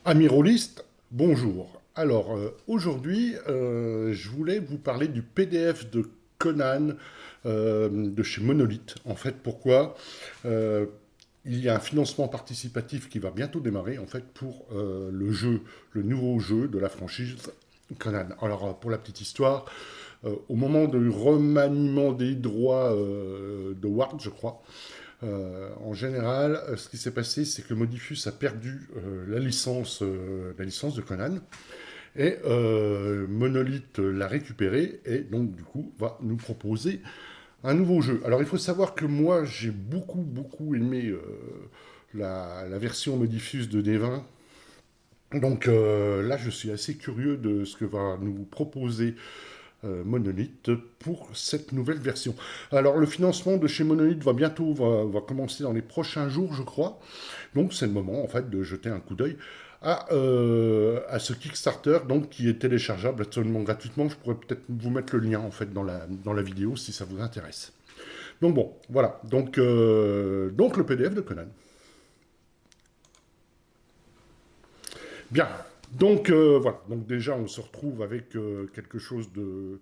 Amis rôlistes, bonjour. Alors, aujourd'hui, je voulais vous parler du PDF de Conan de chez Monolith. En fait, pourquoi? Euh, il y a un financement participatif qui va bientôt démarrer, en fait, pour le nouveau jeu de la franchise Conan. Alors, pour la petite histoire, au moment du remaniement des droits de Ward, je crois, en général, ce qui s'est passé, c'est que Modifus a perdu la licence de Conan, et Monolith l'a récupéré, et donc du coup va nous proposer un nouveau jeu. Alors il faut savoir que moi j'ai beaucoup aimé la version Modifus de D20. Donc là je suis assez curieux de ce que va nous proposer Monolith pour cette nouvelle version. Alors le financement de chez Monolith va commencer dans les prochains jours, je crois. Donc c'est le moment en fait de jeter un coup d'œil à ce Kickstarter donc qui est téléchargeable absolument gratuitement. Je pourrais peut-être vous mettre le lien en fait dans la vidéo si ça vous intéresse. Donc bon, voilà. Donc le PDF de Conan. Bien. Donc voilà. Donc déjà on se retrouve avec quelque chose de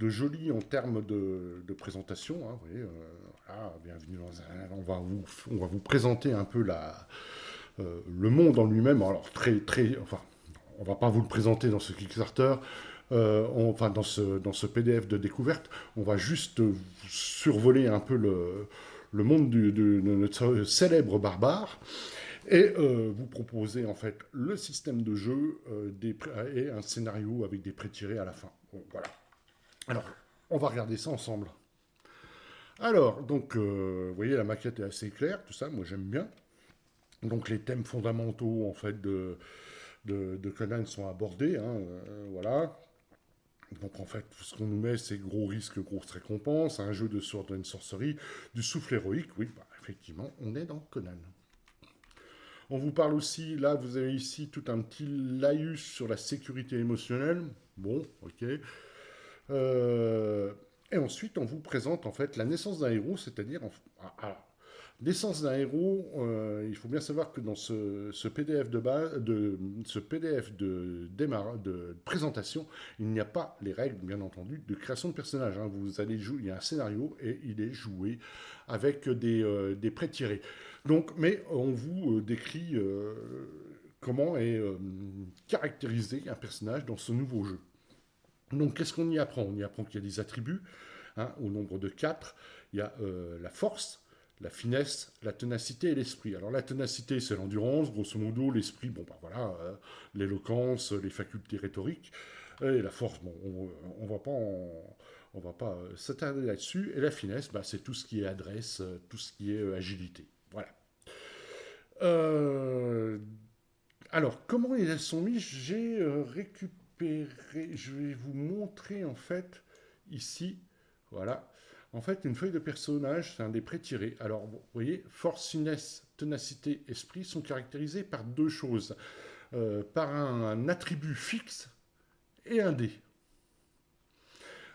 joli en termes de présentation. Hein, vous voyez, voilà, bienvenue dans un. On va vous présenter un peu le monde en lui-même. Alors enfin, on va pas vous le présenter dans ce Kickstarter. Enfin, dans ce PDF de découverte, on va juste survoler un peu le monde de notre célèbre barbare et vous proposer en fait le système de jeu et un scénario avec des pré-tirés à la fin. Bon, voilà. Alors, on va regarder ça ensemble. Alors, donc, vous voyez, la maquette est assez claire, tout ça, moi j'aime bien. Donc, les thèmes fondamentaux, en fait, de Conan sont abordés, hein, voilà. Donc, en fait, ce qu'on nous met, c'est gros risques, grosses récompenses, un jeu de sword and sorcery, du souffle héroïque, oui, bah, effectivement, on est dans Conan. On vous parle aussi, là, vous avez ici tout un petit laïus sur la sécurité émotionnelle. Bon, ok. Euh, et ensuite, on vous présente en fait la naissance d'un héros, c'est-à-dire alors, naissance d'un héros. Il faut bien savoir que dans ce PDF de base, ce PDF de présentation, il n'y a pas les règles, bien entendu, de création de personnage. Hein. Vous allez jouer, il y a un scénario et il est joué avec des pré-tirés. Donc, mais on vous décrit comment est caractérisé un personnage dans ce nouveau jeu. Donc, qu'est-ce qu'on y apprend? On y apprend qu'il y a des attributs, hein, au nombre de 4. Il y a la force, la finesse, la ténacité et l'esprit. Alors, la ténacité, c'est l'endurance, grosso modo. L'esprit, bon, bah voilà, l'éloquence, les facultés rhétoriques. Et la force, bon, on va pas on va pas s'attarder là-dessus. Et la finesse, bah, c'est tout ce qui est adresse, tout ce qui est agilité. Voilà. Euh, alors, comment ils sont mis? J'ai récupéré, je vais vous montrer en fait ici, voilà. En fait, une feuille de personnage, c'est un des pré-tirés. Alors, vous voyez, force, finesse, ténacité, esprit sont caractérisés par deux choses. Par un attribut fixe et un dé.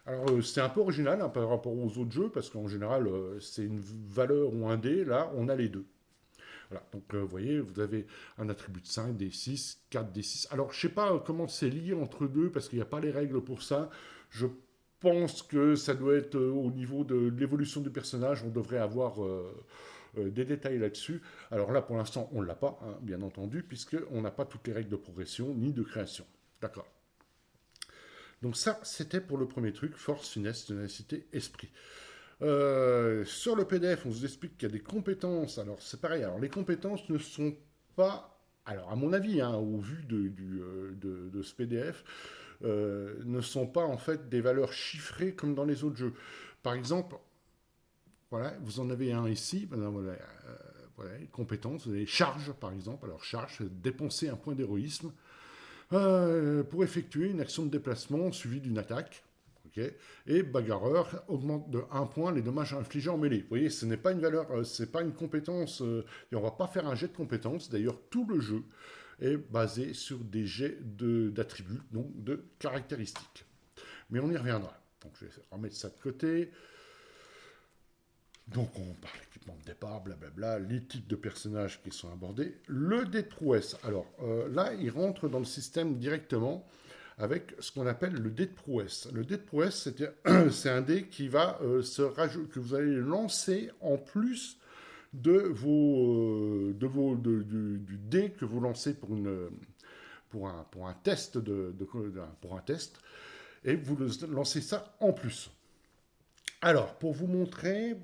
Alors, c'est un peu original hein, par rapport aux autres jeux, parce qu'en général, c'est une valeur ou un dé. Là, on a les deux. Voilà, donc vous voyez, vous avez un attribut de 5, des 6, 4, des 6. Alors, je ne sais pas comment c'est lié entre deux, parce qu'il n'y a pas les règles pour ça. Je pense que ça doit être au niveau de l'évolution du personnage, on devrait avoir des détails là-dessus. Alors là, pour l'instant, on ne l'a pas, hein, bien entendu, puisqu'on n'a pas toutes les règles de progression ni de création. D'accord. Donc ça, c'était pour le premier truc, force, finesse, ténacité, esprit. Sur le PDF, on vous explique qu'il y a des compétences. Alors, c'est pareil. Alors, les compétences ne sont pas, alors à mon avis, hein, au vu de ce PDF, ne sont pas en fait des valeurs chiffrées comme dans les autres jeux. Par exemple, voilà, vous en avez un ici. Voilà, voilà, compétences, vous avez charge, par exemple. Alors, charge, c'est dépenser un point d'héroïsme pour effectuer une action de déplacement suivie d'une attaque. Okay. Et bagarreur augmente de 1 point les dommages infligés en mêlée. Vous voyez, ce n'est pas une valeur, c'est pas une compétence, et on va pas faire un jet de compétence. D'ailleurs, tout le jeu est basé sur des jets d'attributs, donc de caractéristiques. Mais on y reviendra. Donc je vais remettre ça de côté. Donc on parle d'équipement de départ, blablabla, les types de personnages qui sont abordés. Le dé de prouesse, alors là, il rentre dans le système directement avec ce qu'on appelle le dé de prouesse. Le dé de prouesse, c'est un dé qui va se rajouter, que vous allez lancer en plus du dé que vous lancez pour un test pour un test, et vous lancez ça en plus. Alors, pour vous montrer,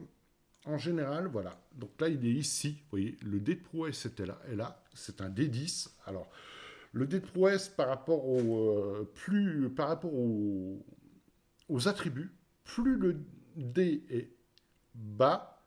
en général, voilà. Donc là, il est ici. Vous voyez, le dé de prouesse était là. Et là, c'est un D10. Alors, le dé de prouesse, par rapport aux attributs, plus le dé est bas,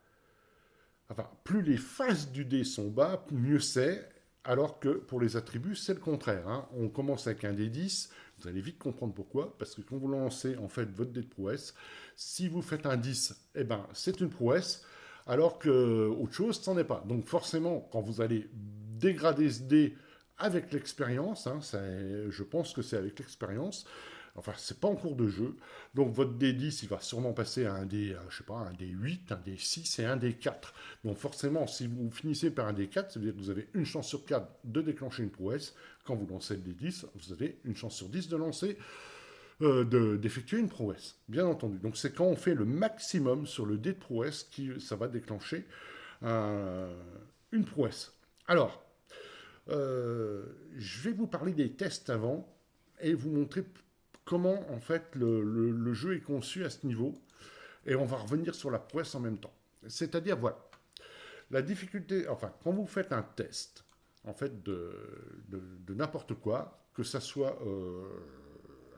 enfin, plus les faces du dé sont bas, mieux c'est. Alors que pour les attributs, c'est le contraire. Hein. On commence avec un D10. Vous allez vite comprendre pourquoi. Parce que quand vous lancez en fait votre dé de prouesse, si vous faites un 10, eh ben, c'est une prouesse. Alors que autre chose, c'en est pas. Donc forcément, quand vous allez dégrader ce dé avec l'expérience, hein, je pense que c'est avec l'expérience, enfin c'est pas en cours de jeu, donc votre D10 il va sûrement passer à un D, je sais pas, un D8, un D6 et un D4. Donc forcément, si vous finissez par un D4, ça veut dire que vous avez une chance sur 4 de déclencher une prouesse. Quand vous lancez le D10, vous avez une chance sur 10 de lancer d'effectuer une prouesse, bien entendu. Donc c'est quand on fait le maximum sur le dé de prouesse que ça va déclencher une prouesse. Alors, je vais vous parler des tests avant et vous montrer comment en fait le jeu est conçu à ce niveau. Et on va revenir sur la prouesse en même temps. C'est-à-dire, voilà, la difficulté, enfin, quand vous faites un test, en fait, de n'importe quoi, que ça soit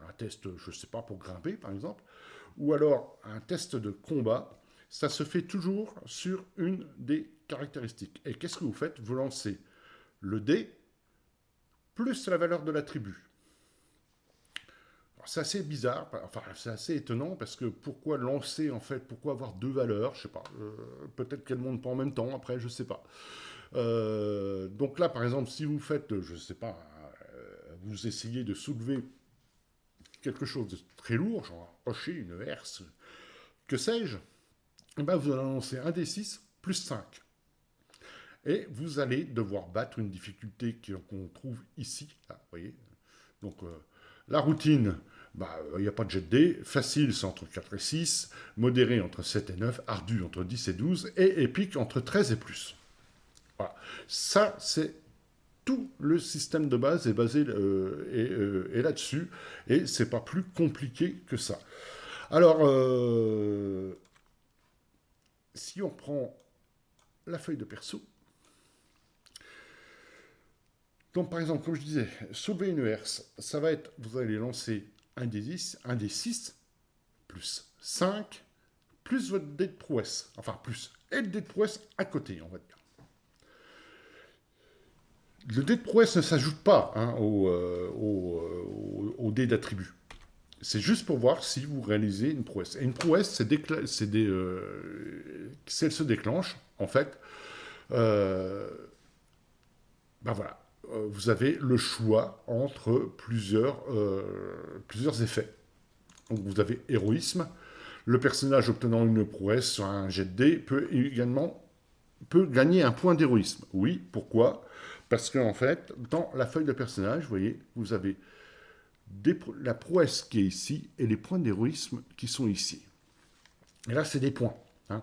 un test, je ne sais pas, pour grimper, par exemple, ou alors un test de combat, ça se fait toujours sur une des caractéristiques. Et qu'est-ce que vous faites? Vous lancez le dé plus la valeur de l'attribut. C'est assez bizarre, enfin c'est assez étonnant parce que pourquoi lancer en fait, pourquoi avoir deux valeurs, je sais pas, peut-être qu'elles montent pas en même temps, après je sais pas. Donc là par exemple si vous faites, je sais pas, vous essayez de soulever quelque chose de très lourd, genre un rocher, une herse, que sais-je, et ben vous allez lancer un D6 plus 5. Et vous allez devoir battre une difficulté qu'on trouve ici, là, vous voyez. Donc la routine, il n'y a pas de jet de dés. Facile, c'est entre 4 et 6. Modéré, entre 7 et 9. Ardu, entre 10 et 12. Et épique, entre 13 et plus. Voilà. Ça, c'est tout le système de base est basé est là-dessus. Et c'est pas plus compliqué que ça. Alors, si on prend la feuille de perso, donc par exemple, comme je disais, soulever une herse, ça va être, vous allez lancer un des 10, un des 6, plus 5, plus votre dé de prouesse. Enfin, plus. Et le dé de prouesse à côté, on va dire. Le dé de prouesse ne s'ajoute pas hein, au dé d'attribut. C'est juste pour voir si vous réalisez une prouesse. Et une prouesse, si elle se déclenche, en fait, voilà, vous avez le choix entre plusieurs effets. Donc vous avez héroïsme. Le personnage obtenant une prouesse sur un jet de dés peut gagner un point d'héroïsme. Oui, pourquoi? Parce qu'en fait, dans la feuille de personnage, vous voyez, vous avez la prouesse qui est ici et les points d'héroïsme qui sont ici. Et là, c'est des points. Hein.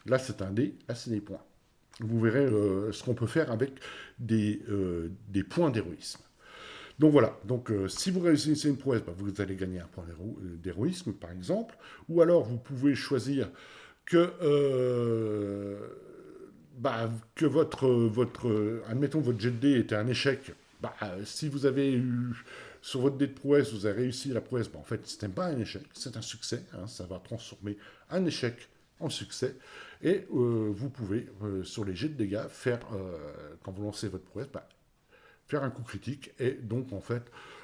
Là, c'est un dé, là, c'est des points. Vous verrez ce qu'on peut faire avec des points d'héroïsme. Donc voilà, donc si vous réussissez une prouesse, vous allez gagner un point d'héroïsme, par exemple. Ou alors, vous pouvez choisir que, admettons, votre jet de dé était un échec. Si vous avez eu, sur votre dé de prouesse, vous avez réussi la prouesse, en fait, ce n'est pas un échec, c'est un succès. Hein, ça va transformer un échec en succès. Et vous pouvez, sur les jets de dégâts, quand vous lancez votre prouesse, faire un coup critique. Et donc, en fait,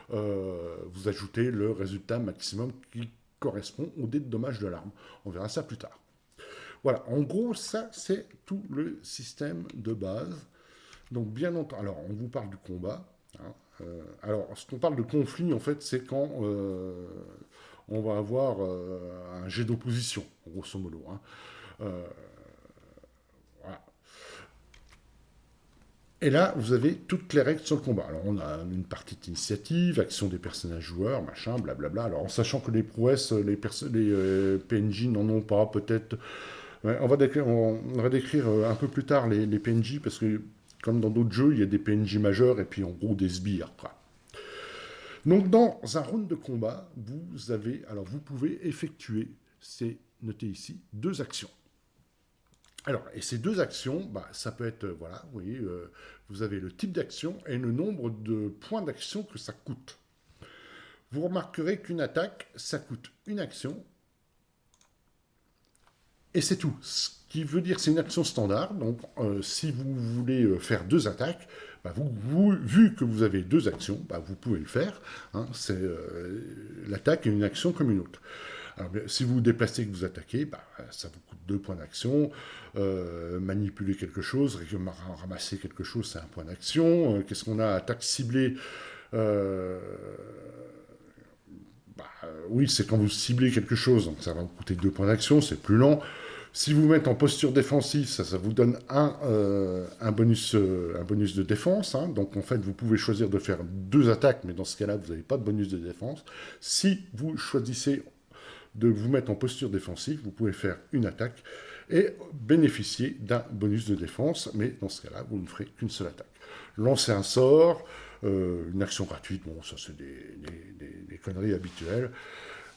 vous ajoutez le résultat maximum qui correspond au dé de dommage de l'arme. On verra ça plus tard. Voilà, en gros, ça, c'est tout le système de base. Donc, bien entendu, alors, on vous parle du combat. Hein, alors, ce qu'on parle de conflit, en fait, c'est quand on va avoir un jet d'opposition, grosso modo. Hein. Et là, vous avez toutes les règles sur le combat. Alors, on a une partie d'initiative, action des personnages joueurs, machin, blablabla. Alors, en sachant que les prouesses, les PNJ n'en ont pas, peut-être. Ouais, on va décrire un peu plus tard les PNJ, parce que, comme dans d'autres jeux, il y a des PNJ majeurs et puis en gros des sbires, quoi. Donc, dans un round de combat, vous pouvez effectuer, c'est noté ici, 2 actions. Alors, et ces 2 actions, bah, ça peut être, voilà, vous voyez, vous avez le type d'action et le nombre de points d'action que ça coûte. Vous remarquerez qu'une attaque, ça coûte une action, et c'est tout. Ce qui veut dire c'est une action standard, donc si vous voulez faire 2 attaques, bah, vu que vous avez 2 actions, bah, vous pouvez le faire. Hein, l'attaque est une action comme une autre. Alors, si vous vous déplacez et que vous attaquez, bah, ça vous coûte 2 points d'action. Manipuler quelque chose, ramasser quelque chose, c'est un point d'action. Qu'est-ce qu'on a? Attaque ciblée. Euh, oui, c'est quand vous ciblez quelque chose, donc ça va vous coûter 2 points d'action, c'est plus lent. Si vous mettez en posture défensive, ça vous donne un bonus de défense. Hein. Donc en fait, vous pouvez choisir de faire 2 attaques, mais dans ce cas-là, vous n'avez pas de bonus de défense. Si vous choisissez de vous mettre en posture défensive, vous pouvez faire une attaque et bénéficier d'un bonus de défense, mais dans ce cas-là, vous ne ferez qu'une seule attaque. Lancer un sort, une action gratuite, bon, ça c'est des conneries habituelles,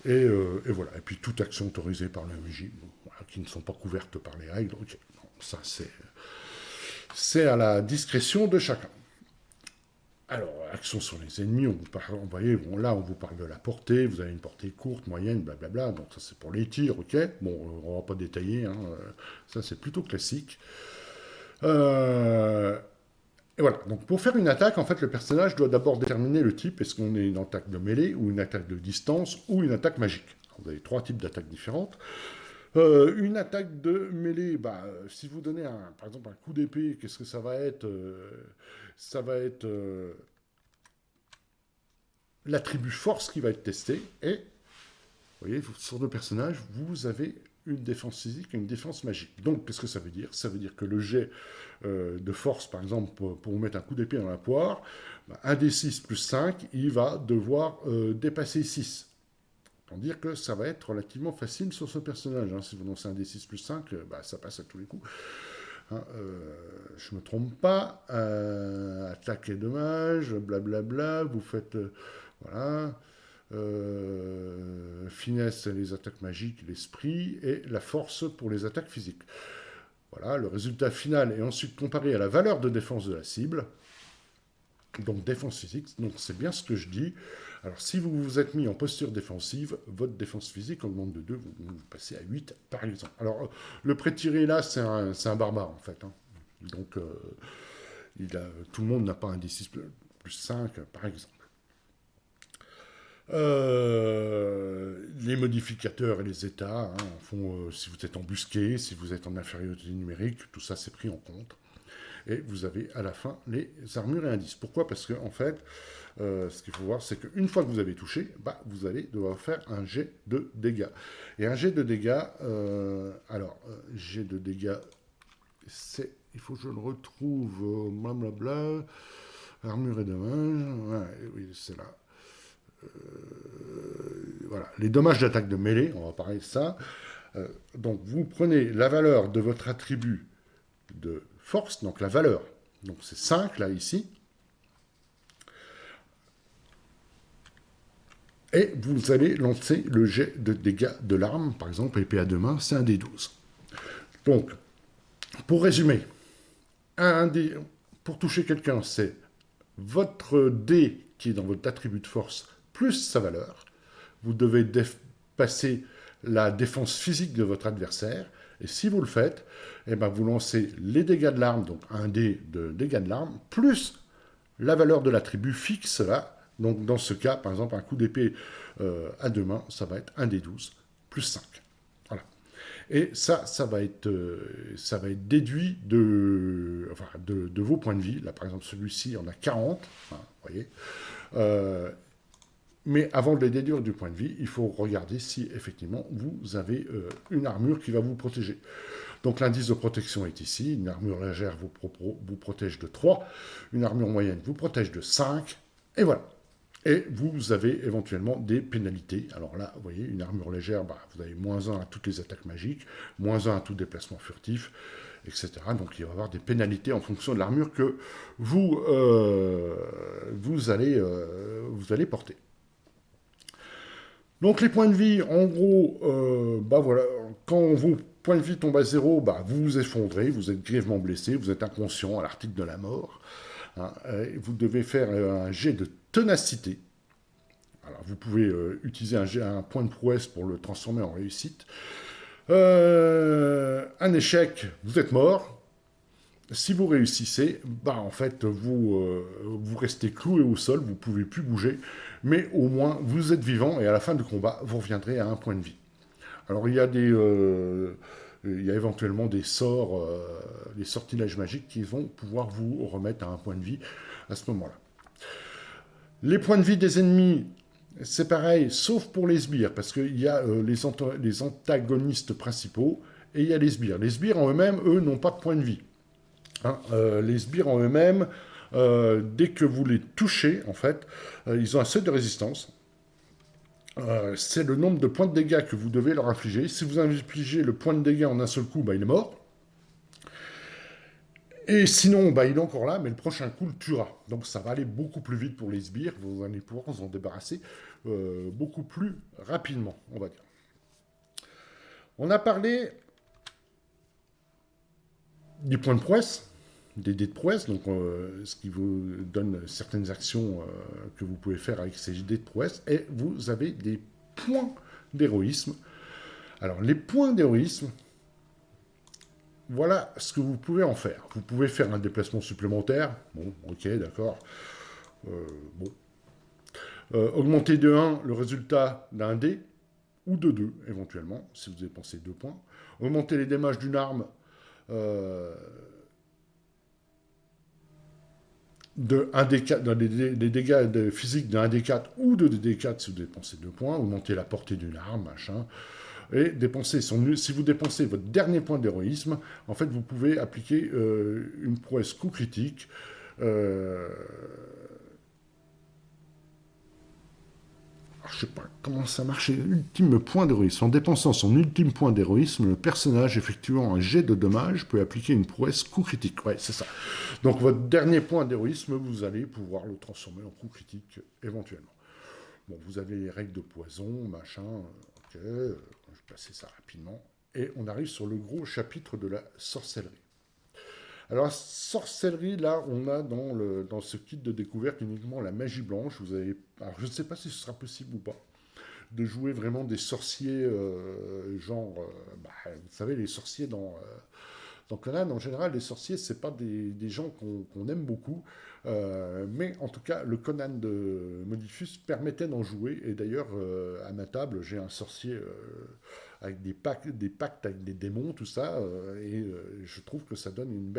et voilà. Et puis toute action autorisée par le MJ, bon, voilà, qui ne sont pas couvertes par les règles, ok. Non, ça c'est à la discrétion de chacun. Alors, action sur les ennemis, vous voyez, bon, là, on vous parle de la portée, vous avez une portée courte, moyenne, blablabla, donc ça c'est pour les tirs, ok. Bon, on va pas détailler, hein, ça c'est plutôt classique. Et voilà, donc pour faire une attaque, en fait, le personnage doit d'abord déterminer le type, est-ce qu'on est une attaque de mêlée, ou une attaque de distance, ou une attaque magique. Alors, vous avez 3 types d'attaques différentes. Une attaque de mêlée, bah, si vous donnez par exemple un coup d'épée, qu'est-ce que ça va être? Ça va être l'attribut force qui va être testé. Et, vous voyez, sur 2 personnages, vous avez une défense physique et une défense magique. Donc, qu'est-ce que ça veut dire? Ça veut dire que le jet de force, par exemple, pour vous mettre un coup d'épée dans la poire, bah, un des 6 plus 5, il va devoir dépasser 6. Pour dire que ça va être relativement facile sur ce personnage. Hein. Si vous lancez un D6 plus 5, bah, ça passe à tous les coups. Hein, je ne me trompe pas. Attaque et dommage, blablabla. Vous faites. Voilà. Finesse, les attaques magiques, l'esprit, et la force pour les attaques physiques. Voilà, le résultat final est ensuite comparé à la valeur de défense de la cible. Donc défense physique, donc c'est bien ce que je dis. Alors si vous vous êtes mis en posture défensive, votre défense physique augmente de 2, vous passez à 8 par exemple. Alors le pré-tiré là, c'est un barbare en fait. Hein. Donc tout le monde n'a pas un D6 plus 5 par exemple. Les modificateurs et les états hein, font si vous êtes embusqué, si vous êtes en infériorité numérique, tout ça c'est pris en compte. Et vous avez à la fin les armures et indices. Pourquoi? Parce que en fait, ce qu'il faut voir, c'est qu'une fois que vous avez touché, bah, vous allez devoir faire un jet de dégâts. Et un jet de dégâts, jet de dégâts, il faut que je le retrouve, blablabla, armure et dommages, ouais, oui, c'est là. Voilà, les dommages d'attaque de mêlée, on va parler de ça. Donc vous prenez la valeur de votre attribut de force, donc la valeur, donc c'est 5 là ici, et vous allez lancer le jet de dégâts de l'arme, par exemple épée à 2 mains, c'est un D12. Donc, pour résumer, pour toucher quelqu'un, c'est votre dé qui est dans votre attribut de force plus sa valeur. Vous devez passer la défense physique de votre adversaire. Et si vous le faites, eh ben vous lancez les dégâts de l'arme, donc un dé de dégâts de l'arme, plus la valeur de l'attribut fixe là. Donc dans ce cas, par exemple, un coup d'épée à 2 mains, ça va être un dé 12 plus 5. Voilà. Et ça va être déduit de vos points de vie. Là, par exemple, celui-ci en a 40. Hein, vous voyez. Mais avant de les déduire du point de vie, il faut regarder si effectivement vous avez une armure qui va vous protéger. Donc l'indice de protection est ici. Une armure légère vous protège de 3, une armure moyenne vous protège de 5, et voilà. Et vous avez éventuellement des pénalités. Alors là, vous voyez, une armure légère, vous avez -1 à toutes les attaques magiques, -1 à tout déplacement furtif, etc. Donc il va y avoir des pénalités en fonction de l'armure que vous allez porter. Donc les points de vie, en gros, voilà, quand vos points de vie tombent à 0, vous vous effondrez, vous êtes grièvement blessé, vous êtes inconscient à l'article de la mort. Hein, vous devez faire un jet de ténacité. Alors vous pouvez utiliser un point de prouesse pour le transformer en réussite. Un échec, vous êtes mort. Si vous réussissez, en fait, vous restez cloué au sol, vous ne pouvez plus bouger, mais au moins vous êtes vivant et à la fin du combat, vous reviendrez à un point de vie. Alors il y a éventuellement des sorts, des sortilèges magiques qui vont pouvoir vous remettre à un point de vie à ce moment-là. Les points de vie des ennemis, c'est pareil, sauf pour les sbires, parce qu'il y a les antagonistes principaux et il y a les sbires. Les sbires en eux-mêmes, eux, n'ont pas de point de vie. Hein, les sbires en eux-mêmes, dès que vous les touchez, en fait, ils ont un seuil de résistance. C'est le nombre de points de dégâts que vous devez leur infliger. Si vous infligez le point de dégâts en un seul coup, il est mort. Et sinon, il est encore là, mais le prochain coup le tuera. Donc ça va aller beaucoup plus vite pour les sbires. Vous allez pouvoir vous en débarrasser beaucoup plus rapidement, on va dire. On a parlé du point de prouesse, des dés de prouesse, donc ce qui vous donne certaines actions que vous pouvez faire avec ces dés de prouesse, et vous avez des points d'héroïsme. Alors les points d'héroïsme, voilà ce que vous pouvez en faire. Vous pouvez faire un déplacement supplémentaire, bon, ok, d'accord, augmenter de 1 le résultat d'un dé, ou de 2 éventuellement, si vous dépensez 2 points. Augmenter les dommages d'une arme de 1d4, des dégâts physiques de 1d4 ou de 2d4 si vous dépensez 2 points, augmenter la portée d'une arme, machin, et si vous dépensez votre dernier point d'héroïsme, en fait, vous pouvez appliquer une prouesse coup critique. Je ne sais pas comment ça marche. Ultime point d'héroïsme. En dépensant son ultime point d'héroïsme, le personnage effectuant un jet de dommage peut appliquer une prouesse coup critique. Ouais, c'est ça. Donc votre dernier point d'héroïsme, vous allez pouvoir le transformer en coup critique éventuellement. Bon, vous avez les règles de poison, machin. Ok, je vais passer ça rapidement. Et on arrive sur le gros chapitre de la sorcellerie. Alors, la sorcellerie, là, on a dans ce kit de découverte uniquement la magie blanche. Alors, je ne sais pas si ce sera possible ou pas de jouer vraiment des sorciers, vous savez, les sorciers dans Conan, en général, les sorciers, c'est pas des gens qu'on aime beaucoup, mais en tout cas, le Conan de Modiphius permettait d'en jouer, et d'ailleurs, à ma table, j'ai un sorcier avec des pactes avec des démons, tout ça, et je trouve que ça donne une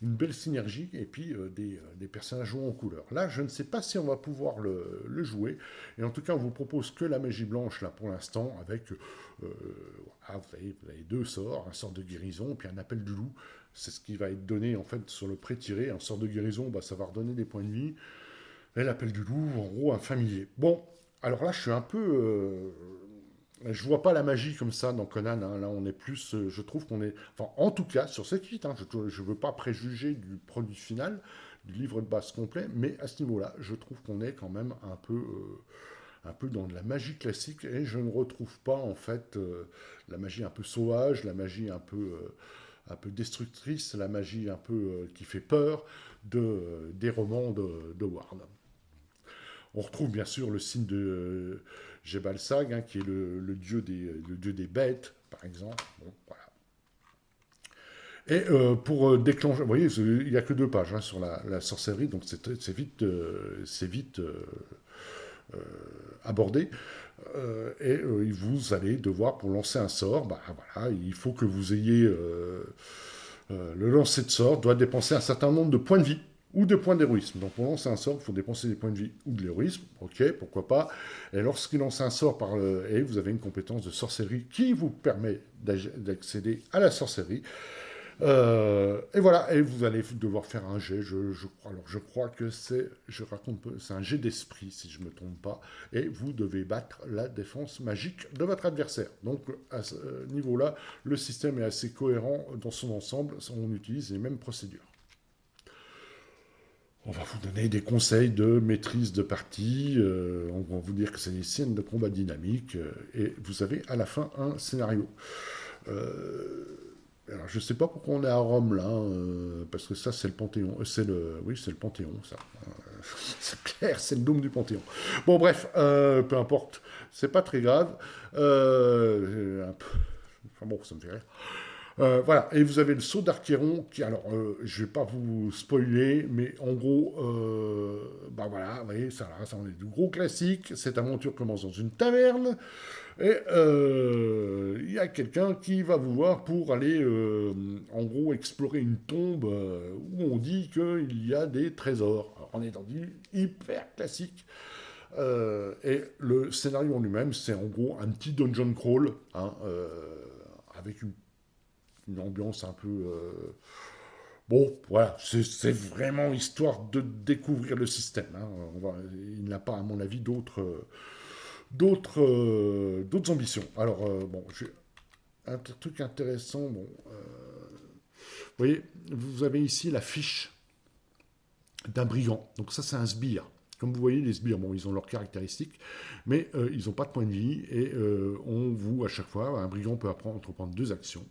belle synergie, et puis des personnages jouant en couleur. Là, je ne sais pas si on va pouvoir le jouer, et en tout cas, on vous propose que la magie blanche, là, pour l'instant, avec, vous avez 2 sorts, un sort de guérison, puis un appel du loup. C'est ce qui va être donné, en fait, sur le pré-tiré. Un sort de guérison, ça va redonner des points de vie, et l'appel du loup, en gros, un familier. Bon, alors là, je suis un peu... je vois pas la magie comme ça dans Conan. Hein. Là, on est plus. Je trouve qu'on est. Enfin, en tout cas, sur cette kit, je ne veux pas préjuger du produit final, du livre de base complet, mais à ce niveau-là, je trouve qu'on est quand même un peu dans de la magie classique et je ne retrouve pas, en fait, la magie un peu sauvage, la magie un peu destructrice, la magie un peu qui fait peur des romans de Ward. On retrouve bien sûr le signe de Jebal-Sag, hein, qui est le dieu des bêtes, par exemple. Bon, voilà. Et pour déclencher, vous voyez, il n'y a que 2 pages hein, sur la sorcellerie, donc c'est vite abordé. Et vous allez devoir, pour lancer un sort, voilà, il faut que vous ayez le lancer de sort, doit dépenser un certain nombre de points de vie. ou de points d'héroïsme. Donc pour lancer un sort, il faut dépenser des points de vie ou de l'héroïsme, ok, pourquoi pas. Et lorsqu'il lance un sort et vous avez une compétence de sorcellerie qui vous permet d'accéder à la sorcellerie. Et voilà, et vous allez devoir faire un jet, crois. Alors je crois que c'est un jet d'esprit si je ne me trompe pas, et vous devez battre la défense magique de votre adversaire. Donc à ce niveau-là, le système est assez cohérent dans son ensemble, on utilise les mêmes procédures. On va vous donner des conseils de maîtrise de partie, on va vous dire que c'est des scènes de combat dynamiques, et vous avez à la fin un scénario. Alors, je ne sais pas pourquoi on est à Rome là, parce que ça c'est le Panthéon. Oui, c'est le Panthéon, ça. C'est clair, c'est le dôme du Panthéon. Bon, bref, peu importe, c'est pas très grave. Enfin bon, ça me fait rire. Voilà, et vous avez le saut d'Archéron, qui, alors, je vais pas vous spoiler, mais en gros, bah voilà, vous voyez, ça on est du gros classique. Cette aventure commence dans une taverne, et il y a quelqu'un qui va vous voir pour aller, en gros, explorer une tombe où on dit qu'il y a des trésors. Alors, on est dans du hyper classique. Et le scénario en lui-même, c'est en gros un petit dungeon crawl, hein, avec une ambiance un peu... Bon, voilà, c'est vraiment histoire de découvrir le système. Hein. Il n'a pas, à mon avis, d'autres ambitions. Alors, bon, j'ai un truc intéressant. Bon, vous voyez, vous avez ici la fiche d'un brigand. Donc ça, c'est un sbire. Comme vous voyez, les sbires, bon, ils ont leurs caractéristiques, mais ils n'ont pas de point de vie, et à chaque fois, un brigand peut entreprendre 2 actions.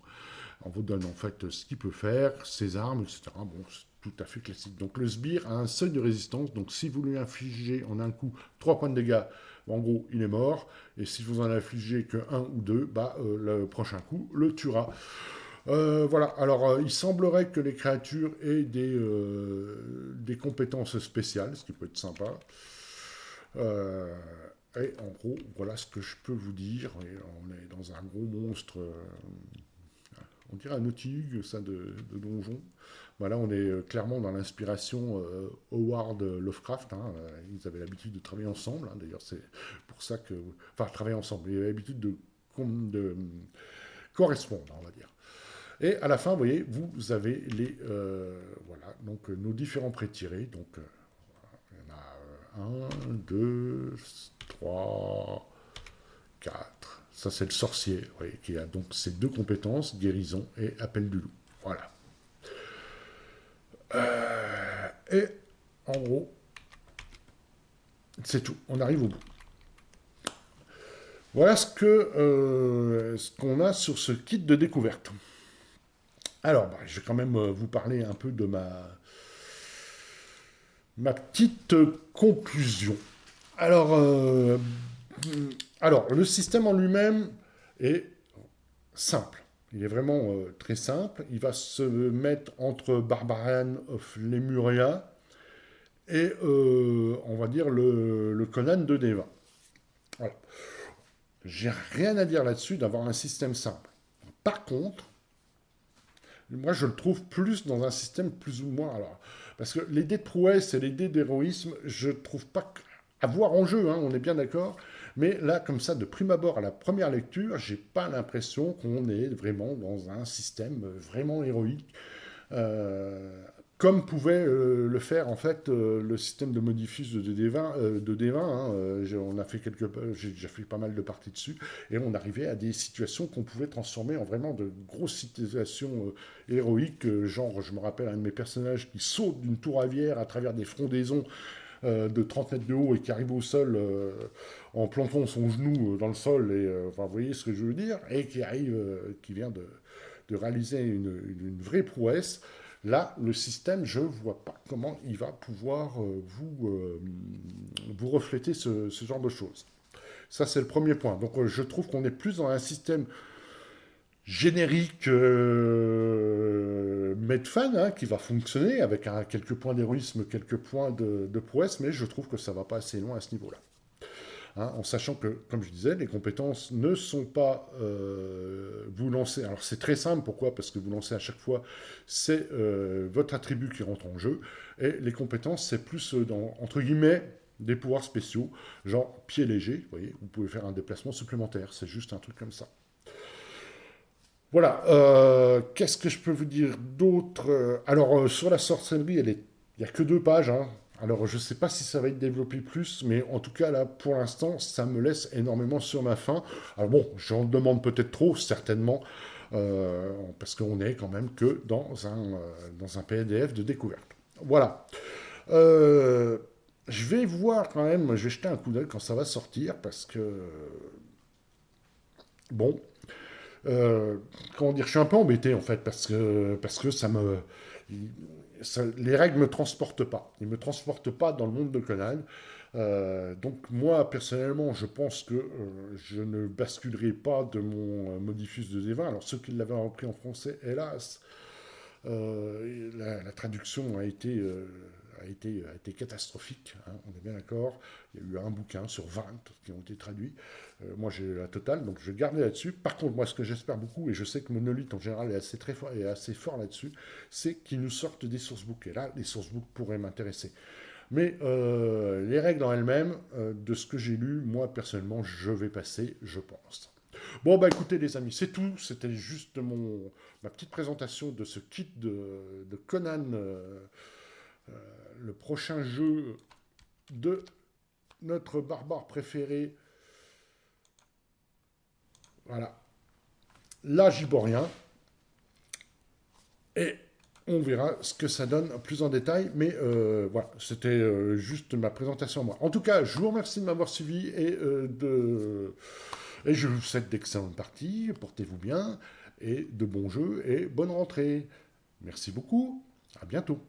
On vous donne en fait ce qu'il peut faire, ses armes, etc. Bon, c'est tout à fait classique. Donc le sbire a un seuil de résistance, donc si vous lui infligez en un coup 3 points de dégâts, en gros, il est mort, et si vous en infligez que 1 ou 2, bah, le prochain coup le tuera. Voilà, alors il semblerait que les créatures aient des compétences spéciales, ce qui peut être sympa. Euh, et en gros, voilà ce que je peux vous dire. Et on est dans un gros monstre, on dirait un Nautilus, ça, de donjon. Voilà, on est clairement dans l'inspiration Howard Lovecraft. Hein, ils avaient l'habitude de travailler ensemble. Hein, d'ailleurs, c'est pour ça que... Enfin, travailler ensemble. Ils avaient l'habitude de correspondre, on va dire. Et à la fin, vous voyez, vous avez voilà, donc nos différents prêts tirés. Donc, il y en a 1, 2, 3, 4. Ça, c'est le sorcier, oui, qui a donc ces 2 compétences, guérison et appel du loup. Voilà. Et en gros, c'est tout. On arrive au bout. Voilà ce qu'on a sur ce kit de découverte. Alors, bah, je vais quand même vous parler un peu de ma petite conclusion. Alors, le système en lui-même est simple. Il est vraiment très simple. Il va se mettre entre Barbarian of Lemuria et, on va dire, le Conan de Deva. Voilà. J'ai rien à dire là-dessus d'avoir un système simple. Par contre, moi, je le trouve plus dans un système plus ou moins... Alors, parce que les dés de prouesse et les dés d'héroïsme, je ne trouve pas à voir en jeu, hein, on est bien d'accord. Mais là, comme ça, de prime abord, à la première lecture, j'ai pas l'impression qu'on est vraiment dans un système vraiment héroïque. Euh, Comme pouvait le faire en fait le système de Modifus de D20, hein, j'ai déjà fait pas mal de parties dessus, et on arrivait à des situations qu'on pouvait transformer en vraiment de grosses situations héroïques, genre je me rappelle un de mes personnages qui saute d'une tour aviaire à travers des frondaisons de 30 mètres de haut et qui arrive au sol en plantant son genou dans le sol, et enfin, vous voyez ce que je veux dire, et qui vient de réaliser une vraie prouesse. Là, le système, je ne vois pas comment il va pouvoir vous refléter ce genre de choses. Ça, c'est le premier point. Donc, je trouve qu'on est plus dans un système générique Medfan, hein, qui va fonctionner avec quelques points d'héroïsme, quelques points de prouesse, mais je trouve que ça ne va pas assez loin à ce niveau-là. hein, en sachant que, comme je disais, les compétences ne sont pas vous lancez. Alors c'est très simple, pourquoi? Parce que vous lancez à chaque fois, c'est votre attribut qui rentre en jeu, et les compétences, c'est plus entre guillemets des pouvoirs spéciaux, genre pied léger, vous voyez, vous pouvez faire un déplacement supplémentaire, c'est juste un truc comme ça. Voilà, qu'est-ce que je peux vous dire d'autre? Alors, sur la sorcellerie, il n'y a que 2 pages, hein. Alors, je ne sais pas si ça va être développé plus, mais en tout cas, là, pour l'instant, ça me laisse énormément sur ma faim. Alors bon, j'en demande peut-être trop, certainement, parce qu'on est quand même que dans un PDF de découverte. Voilà. Euh, je vais voir quand même, je vais jeter un coup d'œil quand ça va sortir, parce que, bon, Euh, comment dire, je suis un peu embêté en fait parce que les règles me transportent pas. Ils me transportent pas dans le monde de Conan. Donc moi personnellement, je pense que je ne basculerai pas de mon Modifus de D20. Alors ceux qui l'avaient repris en français, hélas, la traduction a été catastrophique, hein, on est bien d'accord. Il y a eu un bouquin sur 20 qui ont été traduits. Moi, j'ai la totale, donc je vais garder là-dessus. Par contre, moi, ce que j'espère beaucoup, et je sais que Monolith en général est assez, très fort, est assez fort là-dessus, c'est qu'ils nous sortent des sourcebooks. Et là, les sourcebooks pourraient m'intéresser. Mais les règles en elles-mêmes, de ce que j'ai lu, moi, personnellement, je vais passer, je pense. Bon, bah écoutez, les amis, c'est tout. C'était juste ma petite présentation de ce kit de Conan, le prochain jeu de notre barbare préféré. Voilà. Là, j'y vois rien. Et on verra ce que ça donne plus en détail. Mais voilà, c'était juste ma présentation à moi. En tout cas, je vous remercie de m'avoir suivi et je vous souhaite d'excellentes parties. Portez-vous bien et de bons jeux et bonne rentrée. Merci beaucoup. À bientôt.